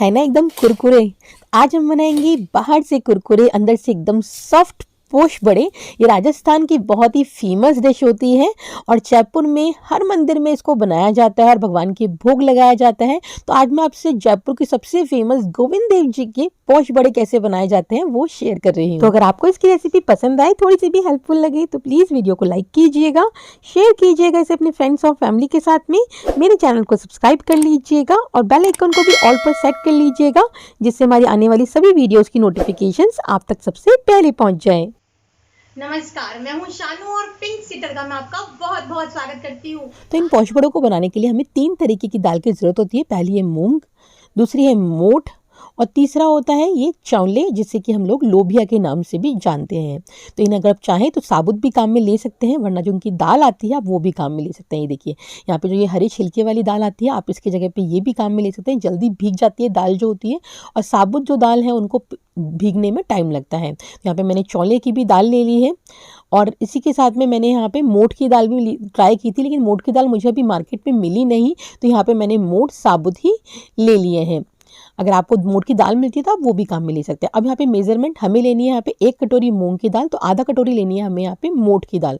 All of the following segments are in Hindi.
है ना एकदम कुरकुरे। आज हम बनाएंगे बाहर से कुरकुरे अंदर से एकदम सॉफ्ट पोश बड़े। ये राजस्थान की बहुत ही फेमस डिश होती है और जयपुर में हर मंदिर में इसको बनाया जाता है और भगवान के भोग लगाया जाता है। तो आज मैं आपसे जयपुर की सबसे फेमस गोविंद देव जी के पोश बड़े कैसे बनाए जाते हैं वो शेयर कर रही हूँ। तो अगर आपको इसकी रेसिपी पसंद आए, थोड़ी सी भी हेल्पफुल लगे तो प्लीज़ वीडियो को लाइक कीजिएगा, शेयर कीजिएगा इसे अपने फ्रेंड्स और फैमिली के साथ में। मेरे चैनल को सब्सक्राइब कर लीजिएगा और बेल आइकन को भी ऑल पर सेट कर लीजिएगा, जिससे हमारी आने वाली सभी वीडियोस की नोटिफिकेशंस आप तक सबसे पहले पहुंच जाए। नमस्कार, मैं हूं शानू और पिंक सीटर का मैं आपका बहुत बहुत स्वागत करती हूं। तो इन पोश बड़ों को बनाने के लिए हमें 3 तरीके की दाल की ज़रूरत होती है। पहली है मूंग, दूसरी है मोठ और तीसरा होता है ये चौले, जिसे कि हम लोग लोबिया के नाम से भी जानते हैं। तो इन्हें अगर आप चाहें तो साबुत भी काम में ले सकते हैं, वरना जो उनकी दाल आती है आप वो भी काम में ले सकते हैं। ये देखिए यहाँ पे जो ये हरे छिलके वाली दाल आती है, आप इसकी जगह पे ये भी काम में ले सकते हैं। जल्दी भीग जाती है दाल जो होती है, और साबुत जो दाल है उनको भीगने में टाइम लगता है। तो यहाँ पे मैंने चौले की भी दाल ले ली है और इसी के साथ में मैंने यहाँ पे मोठ की दाल भी ट्राई की थी, लेकिन मोठ की दाल मुझे अभी मार्केट में मिली नहीं, तो यहाँ पे मैंने मोठ साबुत ही ले लिए हैं। अगर आपको मोठ की दाल मिलती है तो आप वो भी काम में ले सकते हैं। अब यहाँ पे मेजरमेंट हमें लेनी है यहाँ पे 1 कटोरी मूंग की दाल, तो आधा कटोरी लेनी है हमें यहाँ पे मोठ की दाल,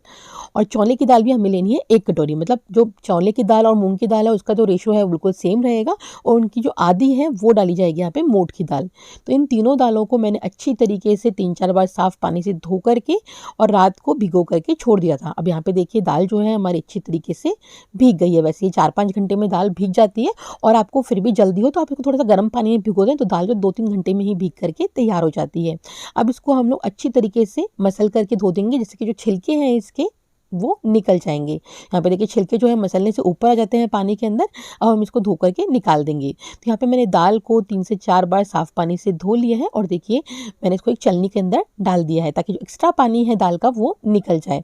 और चौले की दाल भी हमें लेनी है 1 कटोरी। मतलब जो चौले की दाल और मूंग की दाल है उसका जो रेशो है बिल्कुल सेम रहेगा, और उनकी जो आधी है वो डाली जाएगी यहाँ पे मोठ की दाल। तो इन तीनों दालों को मैंने अच्छी तरीके से 3-4 बार साफ पानी से धो करके और रात को भिगो करके छोड़ दिया था। अब यहाँ पे देखिए दाल जो है हमारी अच्छी तरीके से भीग गई है। वैसे ये 4-5 घंटे में दाल भीग जाती है, और आपको फिर भी जल्दी हो तो आप इसको थोड़ा सा गर्म पानी में भिगो दें तो दाल जो 2-3 घंटे में ही भीग करके तैयार हो जाती है। अब इसको हम लोग अच्छी तरीके से मसल करके धो देंगे, जिससे कि जो छिलके हैं इसके वो निकल जाएंगे। यहाँ पे देखिए छिलके जो है मसलने से ऊपर आ जाते हैं पानी के अंदर। अब हम इसको धो करके निकाल देंगे। तो यहाँ पे मैंने दाल को 3 से 4 बार साफ पानी से धो लिया है, और देखिए मैंने इसको एक छलनी के अंदर डाल दिया है ताकि जो एक्स्ट्रा पानी है दाल का वो निकल जाए।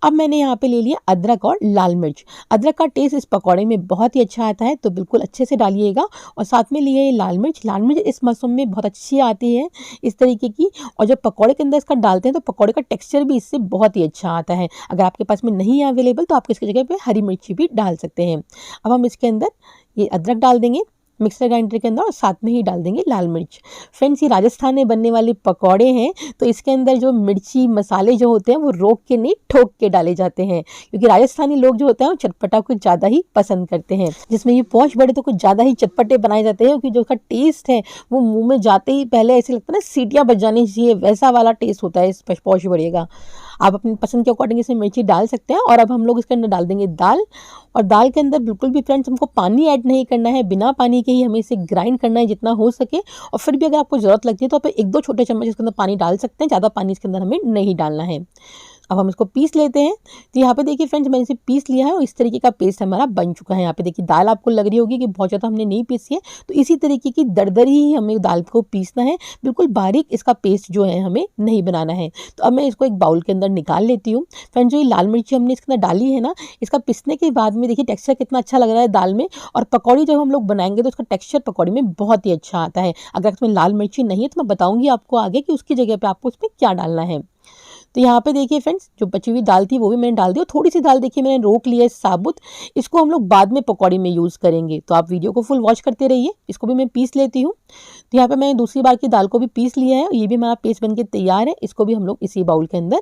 अब मैंने यहाँ पे ले लिया अदरक और लाल मिर्च। अदरक का टेस्ट इस पकौड़े में बहुत ही अच्छा आता है, तो बिल्कुल अच्छे से डालिएगा। और साथ में लिए लाल मिर्च इस मौसम में बहुत अच्छी आती है इस तरीके की, और जब पकौड़े के अंदर इसका डालते हैं तो पकौड़े का टेक्सचर भी इससे बहुत ही अच्छा आता है। अगर आपके पास में नहीं है अवेलेबल तो आप इसकी जगह पे हरी मिर्ची भी डाल सकते हैं। अब हम इसके अंदर ये अदरक डाल देंगे मिक्सर ग्राइंडर के अंदर, और साथ में ही डाल देंगे लाल मिर्च। फ्रेंड्स, ये राजस्थान में बनने वाले पकौड़े हैं, तो इसके अंदर जो मिर्ची मसाले जो होते हैं वो रोक के नहीं ठोक के डाले जाते हैं, क्योंकि राजस्थानी लोग जो होते हैं वो चटपटा कुछ ज़्यादा ही पसंद करते हैं। जिसमें ये पोश बड़े तो कुछ ज़्यादा ही चटपटे बनाए जाते हैं, क्योंकि जो उसका टेस्ट है वो मुँह में जाते ही पहले ऐसे लगता है ना सीटियाँ बज जानी चाहिए, वैसा वाला टेस्ट होता है इस पोश बड़े का। आप अपनी पसंद के अकॉर्डिंग इसमें मिर्ची डाल सकते हैं। और अब हम लोग इसके अंदर डाल देंगे दाल, और दाल के अंदर बिल्कुल भी फ्रेंड्स हमको पानी ऐड नहीं करना है, बिना पानी के ही हमें इसे ग्राइंड करना है जितना हो सके। और फिर भी अगर आपको ज़रूरत लगती है तो आप 1-2 छोटे चम्मच इसके अंदर पानी डाल सकते हैं, ज़्यादा पानी इसके अंदर हमें नहीं डालना है। अब हम इसको पीस लेते हैं। तो यहाँ पे देखिए फ्रेंड्स मैंने इसे पीस लिया है और इस तरीके का पेस्ट हमारा बन चुका है। यहाँ पे देखिए दाल आपको लग रही होगी कि बहुत ज़्यादा हमने नहीं पीसी है, तो इसी तरीके की दरदरी ही हमें दाल को पीसना है, बिल्कुल बारीक इसका पेस्ट जो है हमें नहीं बनाना है। तो अब मैं इसको एक बाउल के अंदर निकाल लेती हूँ। फ्रेंड्स, जो ये लाल मिर्ची हमने इसके अंदर डाली है ना, इसका पीसने के बाद में देखिए टेक्सचर कितना अच्छा लग रहा है दाल में, और पकौड़ी जब हम लोग बनाएंगे तो उसका टेक्सचर पकौड़ी में बहुत ही अच्छा आता है। अगर इसमें लाल मिर्ची नहीं है तो मैं बताऊँगी आपको आगे कि उसकी जगह पर आपको उसमें क्या डालना है। तो यहाँ पे देखिए फ्रेंड्स जो बची हुई दाल थी वो भी मैंने डाल दी, और थोड़ी सी दाल देखिए मैंने रोक लिया है साबुत। इसको हम लोग बाद में पकौड़ी में यूज़ करेंगे, तो आप वीडियो को फुल वॉच करते रहिए। इसको भी मैं पीस लेती हूँ। तो यहाँ पे मैंने दूसरी बार की दाल को भी पीस लिया है, ये भी हमारा पेस्ट बनके तैयार है। इसको भी हम लोग इसी बाउल के अंदर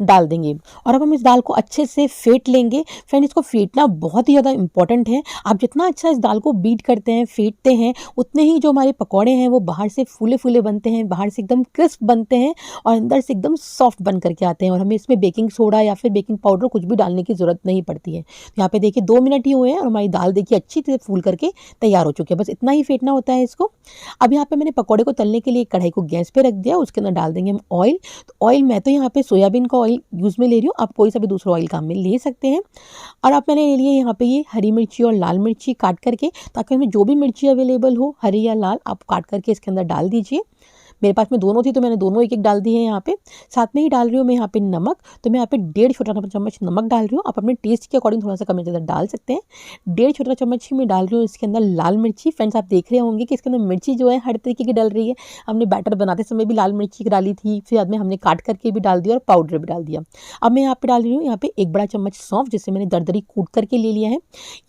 डाल देंगे, और अब हम इस दाल को अच्छे से फेंट लेंगे। फ्रेंड, इसको फेंटना बहुत ही ज़्यादा इंपॉर्टेंट है। आप जितना अच्छा इस दाल को बीट करते हैं, फेंटते हैं, उतने ही जो हमारे पकौड़े हैं वो बाहर से फूले फूले बनते हैं, बाहर से एकदम क्रिस्प बनते हैं और अंदर से एकदम सॉफ्ट बन करके आते हैं। और हमें इसमें बेकिंग सोडा या फिर बेकिंग पाउडर कुछ भी डालने की ज़रूरत नहीं पड़ती है। तो यहाँ पे देखिए 2 मिनट ही हुए हैं और हमारी दाल देखिए अच्छी तरह फूल करके तैयार हो चुकी है। बस इतना ही फेंटना होता है इसको। अब यहाँ पे मैंने पकौड़े को तलने के लिए कढ़ाई को गैस पे रख दिया, उसके अंदर डाल देंगे हम ऑयल। तो ऑयल मैं तो यहाँ पे सोयाबीन का ऑयल यूज़ में ले रही हूँ, आप कोई सा भी दूसरा ऑयल काम में ले सकते हैं। और अब मैंने ले लिए यहाँ पे ये हरी मिर्ची और लाल मिर्ची काट करके, ताकि हमें जो भी मिर्ची अवेलेबल हो हरी या लाल आप काट करके इसके अंदर डाल दीजिए। मेरे पास में दोनों थी तो मैंने दोनों एक एक डाल दी है यहाँ पे। साथ में ही डाल रही हूँ मैं यहाँ पे नमक, तो मैं यहाँ पे 1.5 छोटा चम्मच नमक डाल रही हूँ। आप अपने टेस्ट के अकॉर्डिंग थोड़ा सा कम ज़्यादा डाल सकते हैं। 1.5 छोटा चम्मच ही मैं डाल रही हूँ इसके अंदर लाल मिर्ची। फ्रेंड्स आप देख रहे होंगे कि इसके अंदर मिर्ची जो है हर तरीके की डल रही है। हमने बैटर बनाते समय भी लाल मिर्ची डाली थी, फिर बाद में हमने काट करके भी डाल दिया और पाउडर भी डाल दिया। अब मैं यहाँ पे डाल रही हूँ यहाँ पे 1 बड़ा चम्मच सौंफ, जिसे मैंने दरदरी कूट करके ले लिया है।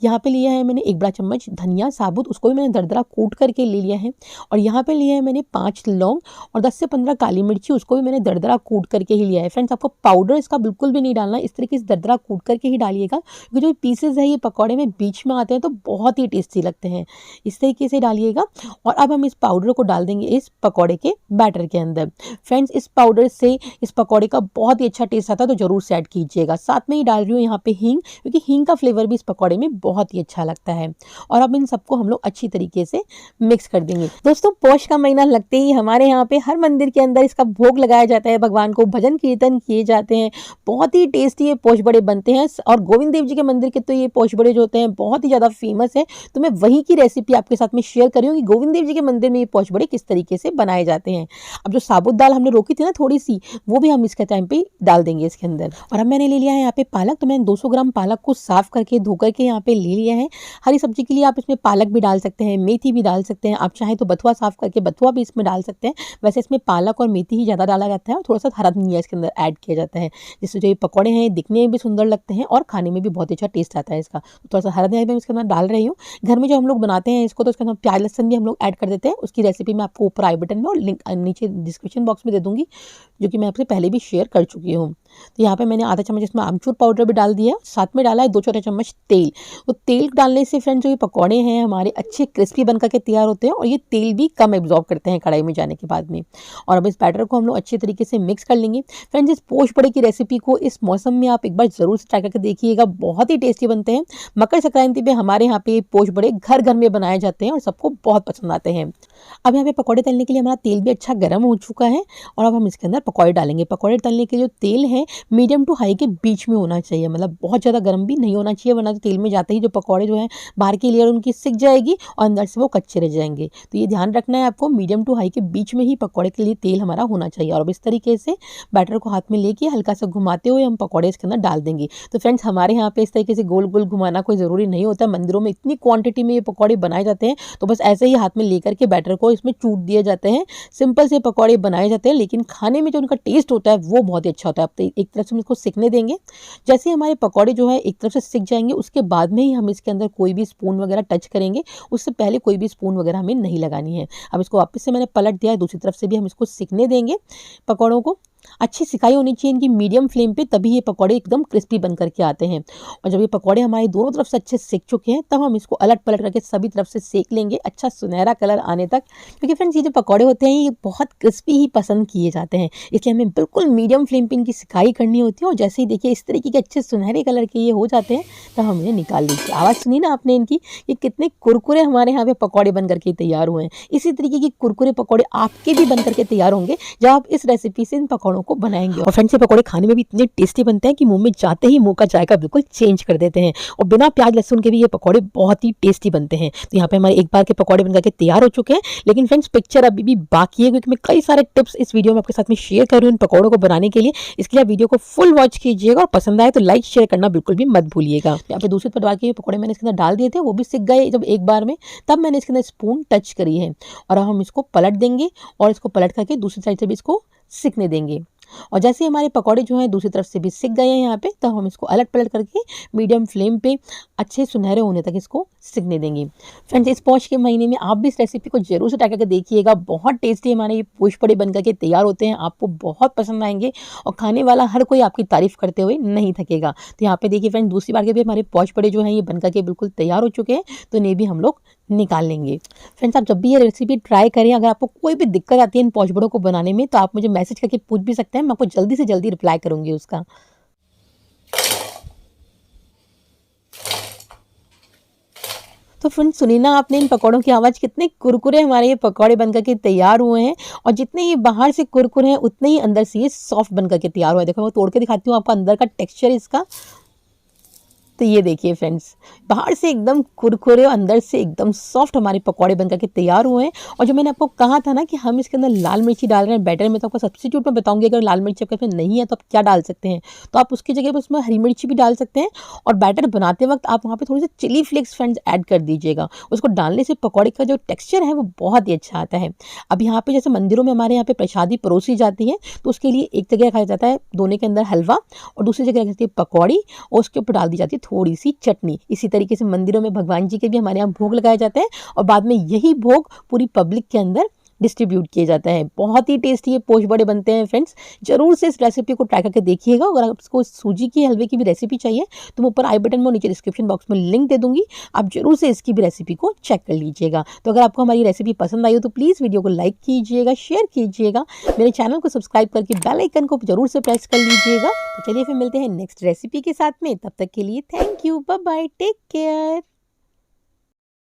यहाँ पे लिया है मैंने 1 बड़ा चम्मच धनिया साबुत, उसको भी मैंने दरदरा कूट करके ले लिया है। और यहाँ पे लिया है मैंने 5 लौंग और 10 से 15 काली मिर्ची, उसको भी मैंने दरदरा कूट करके ही लिया है। फ्रेंड्स आपको पाउडर इसका बिल्कुल भी नहीं डालना, इस तरीके से दरदरा कूट करके ही डालिएगा, क्योंकि जो पीसेज है ये पकौड़े में बीच में आते हैं तो बहुत ही टेस्टी लगते हैं। इस तरीके से डालिएगा। और अब हम इस पाउडर को डाल देंगे इस पकौड़े के बैटर के अंदर। फ्रेंड्स इस पाउडर से इस पकौड़े का बहुत ही अच्छा टेस्ट आता है, तो जरूर से ऐड कीजिएगा। साथ में ही डाल रही हूँ यहाँ पे हींग, क्योंकि हींग का फ्लेवर भी इस पकौड़े में बहुत ही अच्छा लगता है। और अब इन सबको हम लोग अच्छी तरीके से मिक्स कर देंगे। दोस्तों पौष का महीना लगते ही हमारे यहाँ पे हर मंदिर के अंदर इसका भोग लगाया जाता है, भगवान को भजन कीर्तन किए जाते हैं। बहुत ही टेस्टी ये पोश बड़े बनते हैं। और गोविंद देव जी के मंदिर के तो ये पोश बड़े जो होते हैं बहुत ही ज़्यादा फेमस है। तो मैं वहीं की रेसिपी आपके साथ में शेयर कर रही हूँ कि गोविंद देव जी के मंदिर में ये पोश बड़े किस तरीके से बनाए जाते हैं। अब जो साबुत दाल हमने रोकी थी ना थोड़ी सी, वो भी हम इसके टाइम पे डाल देंगे इसके अंदर। और अब मैंने ले लिया है यहाँ पे पालक, तो मैंने 200 ग्राम पालक को साफ करके धो करके यहाँ पे ले लिया है। हरी सब्जी के लिए आप इसमें पालक भी डाल सकते हैं, मेथी भी डाल सकते हैं, आप चाहें तो बथुआ साफ करके बथुआ भी इसमें डाल सकते हैं। वैसे इसमें पालक और मेथी ही ज़्यादा डाला जाता है और थोड़ा सा हरा धनिया इसके अंदर ऐड किया जाता है, जिससे जो ये पकौड़े हैं दिखने में भी सुंदर लगते हैं और खाने में भी बहुत अच्छा टेस्ट आता है इसका। तो थोड़ा सा हरा धनिया मैं इसके अंदर डाल रही हूँ। घर में जो हम लोग बनाते हैं इसको तो इसके अंदर प्याज लहसुन भी हम लोग ऐड कर देते हैं। उसकी रेसिपी मैं आपको ऊपर आई बटन में और लिंक नीचे डिस्क्रिप्शन बॉक्स में दे दूंगी, जो कि मैं आपसे पहले भी शेयर कर चुकी हूँ। तो यहाँ पे मैंने आधा चम्मच इसमें आमचूर पाउडर भी डाल दिया है। साथ में डाला है 2 छोटे चम्मच तेल। तो तेल डालने से फ्रेंड्स जो ये पकौड़े हैं हमारे अच्छे क्रिस्पी बनकर के तैयार होते हैं और ये तेल भी कम एब्जॉर्ब करते हैं कढ़ाई में जाने के बाद में। और अब इस बैटर को हम लोग अच्छे तरीके से मिक्स कर लेंगे। फ्रेंड्स इस पोश बड़े की रेसिपी को इस मौसम में आप एक बार जरूर से ट्राई करके देखिएगा, बहुत ही टेस्टी बनते हैं। मकर संक्रांति पे हमारे यहाँ पे पोश बड़े घर घर में बनाए जाते हैं और सबको बहुत पसंद आते हैं। अब यहाँ पे पकौड़े तलने के लिए हमारा तेल भी अच्छा गर्म हो चुका है और अब हम इसके अंदर पकौड़े डालेंगे। पकौड़े तलने के लिए जो तेल है मीडियम टू हाई के बीच में होना चाहिए, मतलब बहुत ज़्यादा गर्म भी नहीं होना चाहिए, वरना तो तेल में जाते ही जो पकौड़े जो हैं बाहर की लेयर उनकी सिक जाएगी और अंदर से वो कच्चे रह जाएंगे। तो ये ध्यान रखना है आपको, मीडियम टू हाई के बीच में ही पकौड़े के लिए तेल हमारा होना चाहिए। और अब इस तरीके से बैटर को हाथ में लेके हल्का सा घुमाते हुए हम पकौड़े इसके अंदर डाल देंगे। तो फ्रेंड्स हमारे यहाँ पे इस तरीके से गोल गोल घुमाना कोई ज़रूरी नहीं होता, मंदिरों में इतनी क्वांटिटी में ये पकौड़े बनाए जाते हैं तो बस ऐसे ही हाथ में लेकर के बैटर को इसमें चूट दिए जाते हैं। सिंपल से पकौड़े बनाए जाते हैं, लेकिन खाने में जो उनका टेस्ट होता है वो बहुत ही अच्छा होता है। अब एक तरफ से हम इसको सिकने देंगे। जैसे हमारे पकौड़े जो है एक तरफ से सिक जाएंगे उसके बाद में ही हम इसके अंदर कोई भी स्पून वगैरह टच करेंगे, उससे पहले कोई भी स्पून वगैरह हमें नहीं लगानी है। अब इसको वापस से मैंने पलट दिया है, दूसरी तरफ से भी हम इसको सिकने देंगे। पकौड़ों को अच्छी सिकाई होनी चाहिए इनकी मीडियम फ्लेम पे, तभी ये पकौड़े एकदम क्रिस्पी बन करके आते हैं। और जब ये पकौड़े हमारे दोनों तरफ से अच्छे सेक चुके हैं तब हम इसको अलट पलट करके सभी तरफ से सेक लेंगे अच्छा सुनहरा कलर आने तक, क्योंकि फ्रेंड्स ये जो पकौड़े होते हैं ये बहुत क्रिस्पी ही पसंद किए जाते हैं, इसलिए हमें बिल्कुल मीडियम फ्लेम पे इनकी सिकाई करनी होती है। और जैसे ही देखिए इस तरीके के अच्छे सुनहरे कलर के ये हो जाते हैं तब हम इन्हें निकाल लीजिए। आवाज़ सुनी ना आपने इनकी, ये कितने कुरकुरे हमारे यहाँ पे पकौड़े बन करके तैयार हुए हैं। इसी तरीके के कुरकुरे पकौड़े आपके भी बन करके तैयार होंगे जब आप इस रेसिपी से इन पकौड़ों को बनाएंगे। और फ्रेंड्स ये पकौड़े खाने में भी इतने टेस्टी बनते हैं कि मुंह में जाते ही मुंह का जायका बिल्कुल चेंज कर देते हैं। और बिना प्याज लहसुन के भी ये पकौड़े बहुत ही टेस्टी बनते हैं। तो यहाँ पे हमारे एक बार के पकौड़े बनकर के तैयार हो चुके हैं, लेकिन फ्रेंड्स पिक्चर अभी भी बाकी है, क्योंकि मैं कई सारे टिप्स इस वीडियो में आपके साथ में शेयर कर रही हूँ इन पकौड़ों को बनाने के लिए। इसके लिए आप वीडियो को फुल वॉच कीजिएगा और पसंद आए तो लाइक शेयर करना बिल्कुल भी मत भूलिएगा। यहाँ पे दूसरे प्रकार के पकौड़े मैंने इसके अंदर डाल दिए थे, वो भी सिक गए जब एक बार में, तब मैंने इसके अंदर स्पून टच करी है। और अब हम इसको पलट देंगे और इसको पलट करके दूसरी साइड से भी इसको सिकने देंगे। और जैसे ही हमारे पकौड़े जो हैं दूसरी तरफ से भी सिक गए हैं यहाँ पे, तो हम इसको अलट पलट करके मीडियम फ्लेम पे अच्छे सुनहरे होने तक इसको सिकने देंगे। फ्रेंड्स इस पौष के महीने में आप भी इस रेसिपी को जरूर से ट्राई करके देखिएगा, बहुत टेस्टी हमारे ये पोश बड़े बन करके तैयार होते हैं, आपको बहुत पसंद आएंगे और खाने वाला हर कोई आपकी तारीफ करते हुए नहीं थकेगा। तो यहाँ पे देखिए फ्रेंड्स दूसरी बार के भी हमारे पोश बड़े जो हैं ये बन करके बिल्कुल तैयार हो चुके हैं, तो इन्हें भी हम लोग निकाल लेंगे। फ्रेंड्स आप जब भी ये रेसिपी ट्राई करें, अगर आपको कोई भी दिक्कत आती है इन पोश बड़ों को बनाने में तो आप मुझे मैसेज करके पूछ भी सकते हैं, मैं आपको जल्दी से जल्दी रिप्लाई करूंगी उसका। तो फ्रेंड्स सुनी ना आपने इन पकौड़ों की आवाज़, कितने कुरकुरे हमारे ये पकौड़े बनकर के तैयार हुए हैं। और जितने ये बाहर से कुरकुरे हैं उतने ही अंदर से ये सॉफ्ट बनकर के तैयार हुआ है। देखो मैं तोड़ के दिखाती हूँ आपको अंदर का टेक्सचर इसका। तो ये देखिए फ्रेंड्स, बाहर से एकदम कुरकुरे और अंदर से एकदम सॉफ्ट हमारे पकौड़े बनकर के तैयार हुए हैं। और जो मैंने आपको कहा था ना कि हम इसके अंदर लाल मिर्ची डाल रहे हैं बैटर में, तो आपको सब्स्टिट्यूट में बताऊंगी। अगर लाल मिर्ची आपके पास नहीं है तो आप क्या डाल सकते हैं, तो आप उसकी जगह पर उसमें हरी मिर्ची भी डाल सकते हैं। और बैटर बनाते वक्त आप वहाँ पे थोड़ी सी चिली फ्लेक्स फ्रेंड्स ऐड कर दीजिएगा। उसको डालने से पकौड़े का जो टेक्स्चर है वो बहुत ही अच्छा आता है। अब यहाँ पे जैसे मंदिरों में हमारे यहाँ पे प्रसादी परोसी जाती है, तो उसके लिए एक जगह रखा जाता है दोने के अंदर हलवा और दूसरी जगह रखी जाती है पकौड़ी और उसके ऊपर डाल दी जाती है थोड़ी सी चटनी। इसी तरीके से मंदिरों में भगवान जी के भी हमारे यहाँ भोग लगाए जाते हैं और बाद में यही भोग पूरी पब्लिक के अंदर डिस्ट्रीब्यूट किया जाता है। बहुत ही टेस्टी ये पोश बड़े बनते हैं फ्रेंड्स। जरूर से इस रेसिपी को ट्राई करके देखिएगा। अगर आपको सूजी की हलवे की भी रेसिपी चाहिए तो मैं ऊपर आई बटन में नीचे डिस्क्रिप्शन बॉक्स में लिंक दे दूंगी, आप जरूर से इसकी भी रेसिपी को चेक कर लीजिएगा। तो अगर आपको हमारी रेसिपी पसंद आई हो तो प्लीज़ वीडियो को लाइक कीजिएगा, शेयर कीजिएगा, मेरे चैनल को सब्सक्राइब करके बेल आइकन को जरूर से प्रेस कर लीजिएगा। तो चलिए फिर मिलते हैं नेक्स्ट रेसिपी के साथ में, तब तक के लिए thank you, bye bye, take care.